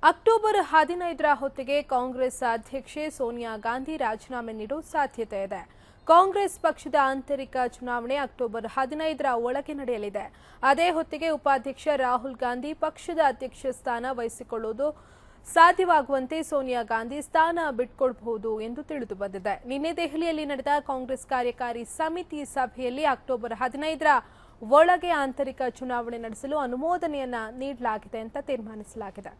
October 15ರ ಹೊತ್ತಿಗೆ ಕಾಂಗ್ರೆಸ್ ಅಧ್ಯಕ್ಷೆ ಸೋನಿಯಾ ಗಾಂಧಿ ರಾಜೀನಾಮೆ ನೀಡುವ ಸಾಧ್ಯತೆ ಇದೆ. ಕಾಂಗ್ರೆಸ್ ಪಕ್ಷದ ಆಂತರಿಕ ಚುನಾವಣೆ ಅಕ್ಟೋಬರ್ 15ರ ಒಳಗೆ ನಡೆಯಲಿದೆ. ಅದೇ ಹೊತ್ತಿಗೆ ಉಪಾಧ್ಯಕ್ಷ ರಾಹುಲ್ ಗಾಂಧಿ ಪಕ್ಷದ ಅಧ್ಯಕ್ಷ ಸ್ಥಾನ ವಹಿಸಿಕೊಳ್ಳುವುದು ಸಾಧ್ಯವಾಗುವಂತೆ ಸೋನಿಯಾ ಗಾಂಧಿ ಸ್ಥಾನ ಬಿಟ್ಟುಕೊಡಬಹುದು ಎಂದು ತಿಳಿದು ಬಂದಿದೆ. ನಿನ್ನೆ ದೆಹಲಿಯಲ್ಲಿ ನಡೆದ ಕಾಂಗ್ರೆಸ್ ಕಾರ್ಯಕಾರಿ ಸಮಿತಿ ಸಭೆಯಲ್ಲಿ ಅಕ್ಟೋಬರ್ 15ರ ಒಳಗೆ ಆಂತರಿಕ ಚುನಾವಣೆ ನಡೆಸಲು ಅನುಮೋದನೆಯನ್ನ ನೀಡಲಾಗಿದೆ ಅಂತ ತೀರ್ಮಾನಿಸಲಾಗಿದೆ.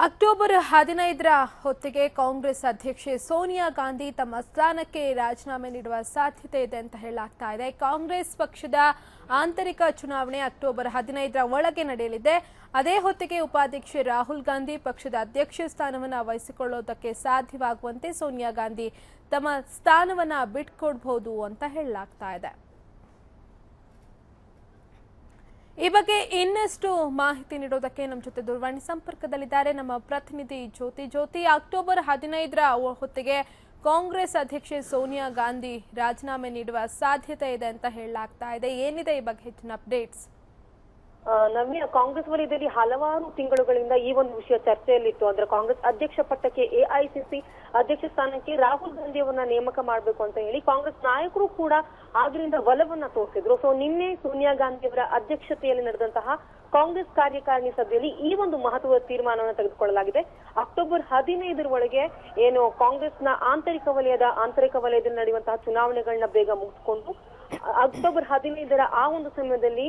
ಅಕ್ಟೋಬರ್ 15ರ ಹೊತ್ತಿಗೆ ಕಾಂಗ್ರೆಸ್ ಅಧ್ಯಕ್ಷೆ ಸೋನಿಯಾ ಗಾಂಧಿ ತಮ್ಮ ಸ್ಥಾನಕ್ಕೆ ರಾಜೀನಾಮೆ ನೀಡುವ ಸಾಧ್ಯತೆ ಇದೆ ಅಂತ ಹೇಳಲಾಗ್ತಾ ಇದೆ. ಕಾಂಗ್ರೆಸ್ ಪಕ್ಷದ ಆಂತರಿಕ ಚುನಾವಣೆ ಅಕ್ಟೋಬರ್ 15ರ ಒಳಗೆ ನಡೆಯಲಿದೆ. ಅದೇ ಹೊತ್ತಿಗೆ ಉಪಾಧ್ಯಕ್ಷೆ ರಾಹುಲ್ ಗಾಂಧಿ ಪಕ್ಷದ ಅಧ್ಯಕ್ಷ ಸ್ಥಾನವನ್ನು ವಹಿಸಿಕೊಳ್ಳುವುದಕ್ಕೆ ಸಾಧ್ಯವಾಗುವಂತೆ ಸೋನಿಯಾ ಗಾಂಧಿ ತಮ್ಮ ಸ್ಥಾನವನ್ನು ಬಿಟ್ಟುಕೊಡಬಹುದು ಅಂತ ಹೇಳಲಾಗ್ತಾ ಇದೆ. ಈ ಬಗ್ಗೆ ಇನ್ನಷ್ಟು ಮಾಹಿತಿ ನೀಡೋದಕ್ಕೆ ನಮ್ಮ ಜೊತೆ ದೂರವಾಣಿ ಸಂಪರ್ಕದಲ್ಲಿದ್ದಾರೆ ನಮ್ಮ ಪ್ರತಿನಿಧಿ ಜ್ಯೋತಿ. ಅಕ್ಟೋಬರ್ 15ರ ಹೊತ್ತಿಗೆ ಕಾಂಗ್ರೆಸ್ ಅಧ್ಯಕ್ಷೆ ಸೋನಿಯಾ ಗಾಂಧಿ ರಾಜೀನಾಮೆ ನೀಡುವ ಸಾಧ್ಯತೆ ಇದೆ ಅಂತ ಹೇಳಲಾಗ್ತಾ ಇದೆ. ಏನಿದೆ ಈ ಬಗ್ಗೆ ಹೆಚ್ಚಿನ ಅಪ್ಡೇಟ್ಸ್? ನವ್ಯ, ಕಾಂಗ್ರೆಸ್ ವಲಯದಲ್ಲಿ ಹಲವಾರು ತಿಂಗಳುಗಳಿಂದ ಈ ಒಂದು ವಿಷಯ ಚರ್ಚೆಯಲ್ಲಿತ್ತು. ಅಂದ್ರೆ ಕಾಂಗ್ರೆಸ್ ಅಧ್ಯಕ್ಷ ಪಟ್ಟಕ್ಕೆ ಎಐಸಿಸಿ ಅಧ್ಯಕ್ಷ ಸ್ಥಾನಕ್ಕೆ ರಾಹುಲ್ ಗಾಂಧಿ ಅವರನ್ನ ನೇಮಕ ಮಾಡಬೇಕು ಅಂತ ಹೇಳಿ ಕಾಂಗ್ರೆಸ್ ನಾಯಕರು ಕೂಡ ಆಗಿನಿಂದ ಒಲವನ್ನ ತೋರಿಸಿದ್ರು. ಸೊ ನಿನ್ನೆ ಸೋನಿಯಾ ಗಾಂಧಿ ಅವರ ಅಧ್ಯಕ್ಷತೆಯಲ್ಲಿ ನಡೆದಂತಹ ಕಾಂಗ್ರೆಸ್ ಕಾರ್ಯಕಾರಿಣಿ ಸಭೆಯಲ್ಲಿ ಈ ಒಂದು ಮಹತ್ವದ ತೀರ್ಮಾನವನ್ನು ತೆಗೆದುಕೊಳ್ಳಲಾಗಿದೆ. ಅಕ್ಟೋಬರ್ 15ರ ಒಳಗೆ ಏನು ಕಾಂಗ್ರೆಸ್ನ ಆಂತರಿಕ ವಲಯದಲ್ಲಿ ನಡೆಯುವಂತಹ ಚುನಾವಣೆಗಳನ್ನ ಬೇಗ ಮುಗಿಸಿಕೊಂಡು ಅಕ್ಟೋಬರ್ 15ರ ಆ ಒಂದು ಸಮಯದಲ್ಲಿ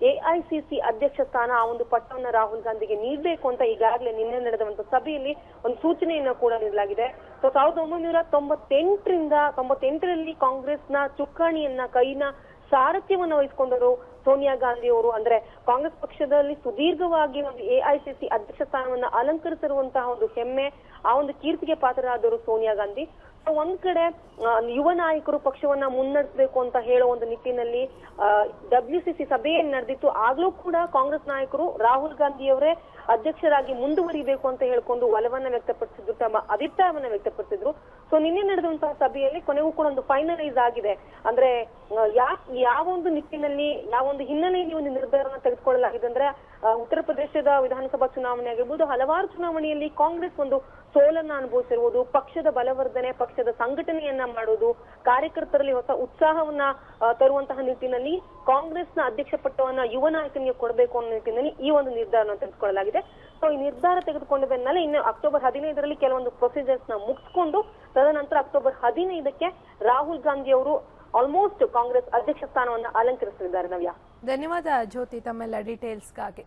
ಎಐಸಿಸಿ ಅಧ್ಯಕ್ಷ ಸ್ಥಾನ ಆ ಒಂದು ಪಟ್ಟವನ್ನ ರಾಹುಲ್ ಗಾಂಧಿಗೆ ನೀಡಬೇಕು ಅಂತ ಈಗಾಗಲೇ ನಿನ್ನೆ ನಡೆದಂತಹ ಸಭೆಯಲ್ಲಿ ಒಂದು ಸೂಚನೆಯನ್ನ ಕೂಡ ನೀಡಲಾಗಿದೆ. ಸೊ 1998ರಲ್ಲಿ ಕಾಂಗ್ರೆಸ್ನ ಚುಕ್ಕಾಣಿಯನ್ನ ಸಾರಥ್ಯವನ್ನ ವಹಿಸಿಕೊಂಡರು ಸೋನಿಯಾ ಗಾಂಧಿ ಅವರು. ಅಂದ್ರೆ ಕಾಂಗ್ರೆಸ್ ಪಕ್ಷದಲ್ಲಿ ಸುದೀರ್ಘವಾಗಿ ಒಂದು ಎಐಸಿಸಿ ಅಧ್ಯಕ್ಷ ಸ್ಥಾನವನ್ನ ಅಲಂಕರಿಸಿರುವಂತಹ ಒಂದು ಹೆಮ್ಮೆ, ಆ ಒಂದು ಕೀರ್ತಿಗೆ ಪಾತ್ರರಾದರು ಸೋನಿಯಾ ಗಾಂಧಿ. ಒಂದ್ ಕಡೆ ಯುವ ನಾಯಕರು ಪಕ್ಷವನ್ನ ಮುನ್ನಡೆಸಬೇಕು ಅಂತ ಹೇಳೋ ಒಂದು ನಿಟ್ಟಿನಲ್ಲಿ WCC ಸಭೆ ನಡೆದಿತ್ತು. ಆಗ್ಲೂ ಕೂಡ ಕಾಂಗ್ರೆಸ್ ನಾಯಕರು ರಾಹುಲ್ ಗಾಂಧಿ ಅವರೇ ಅಧ್ಯಕ್ಷರಾಗಿ ಮುಂದುವರಿಬೇಕು ಅಂತ ಹೇಳ್ಕೊಂಡು ಒಲವನ್ನ ವ್ಯಕ್ತಪಡಿಸಿದ್ರು, ತಮ್ಮ ಅಭಿಪ್ರಾಯವನ್ನ ವ್ಯಕ್ತಪಡಿಸಿದ್ರು. ಸೊ ನಿನ್ನೆ ನಡೆದಂತಹ ಸಭೆಯಲ್ಲಿ ಕೊನೆಗೂ ಕೂಡ ಒಂದು ಫೈನಲೈಸ್ ಆಗಿದೆ. ಅಂದ್ರೆ ಯಾವ ಒಂದು ನಿಟ್ಟಿನಲ್ಲಿ ಯಾವ ಒಂದು ಹಿನ್ನೆಲೆಯಲ್ಲಿ ಒಂದು ನಿರ್ಧಾರವನ್ನು ತೆಗೆದುಕೊಳ್ಳಲಾಗಿದೆ ಅಂದ್ರೆ ಉತ್ತರ ಪ್ರದೇಶದ ವಿಧಾನಸಭಾ ಚುನಾವಣೆ ಆಗಿರ್ಬೋದು, ಹಲವಾರು ಚುನಾವಣೆಯಲ್ಲಿ ಕಾಂಗ್ರೆಸ್ ಒಂದು ಸೋಲನ್ನ ಅನುಭವಿಸಿರುವುದು, ಪಕ್ಷದ ಬಲವರ್ಧನೆ, ಪಕ್ಷದ ಸಂಘಟನೆಯನ್ನ ಮಾಡುವುದು, ಕಾರ್ಯಕರ್ತರಲ್ಲಿ ಹೊಸ ಉತ್ಸಾಹವನ್ನ ತರುವಂತಹ ನಿಟ್ಟಿನಲ್ಲಿ ಕಾಂಗ್ರೆಸ್ನ ಅಧ್ಯಕ್ಷ ಪಟ್ಟವನ್ನ ಯುವ ನಾಯಕನಿಗೆ ಕೊಡಬೇಕು ಅನ್ನೋ ನಿಟ್ಟಿನಲ್ಲಿ ಈ ಒಂದು ನಿರ್ಧಾರವನ್ನು ತೆಗೆದುಕೊಳ್ಳಲಾಗಿದೆ. ಸೊ ಈ ನಿರ್ಧಾರ ತೆಗೆದುಕೊಂಡ ಬೆನ್ನಲ್ಲೇ ಇನ್ನು ಅಕ್ಟೋಬರ್ 15ರಲ್ಲಿ ಕೆಲವೊಂದು ಪ್ರೊಸೀಜರ್ಸ್ ನ ಮುಗಿಸಿಕೊಂಡು ತದನಂತರ ಅಕ್ಟೋಬರ್ 15ಕ್ಕೆ ರಾಹುಲ್ ಗಾಂಧಿ ಅವರು ಆಲ್ಮೋಸ್ಟ್ ಕಾಂಗ್ರೆಸ್ ಅಧ್ಯಕ್ಷ ಸ್ಥಾನವನ್ನು ಅಲಂಕರಿಸಲಿದ್ದಾರೆ. ನವ್ಯ, ಧನ್ಯವಾದ ಜ್ಯೋತಿ ತಮ್ಮೆಲ್ಲ ಡೀಟೇಲ್ಸ್ಗಾಗಿ.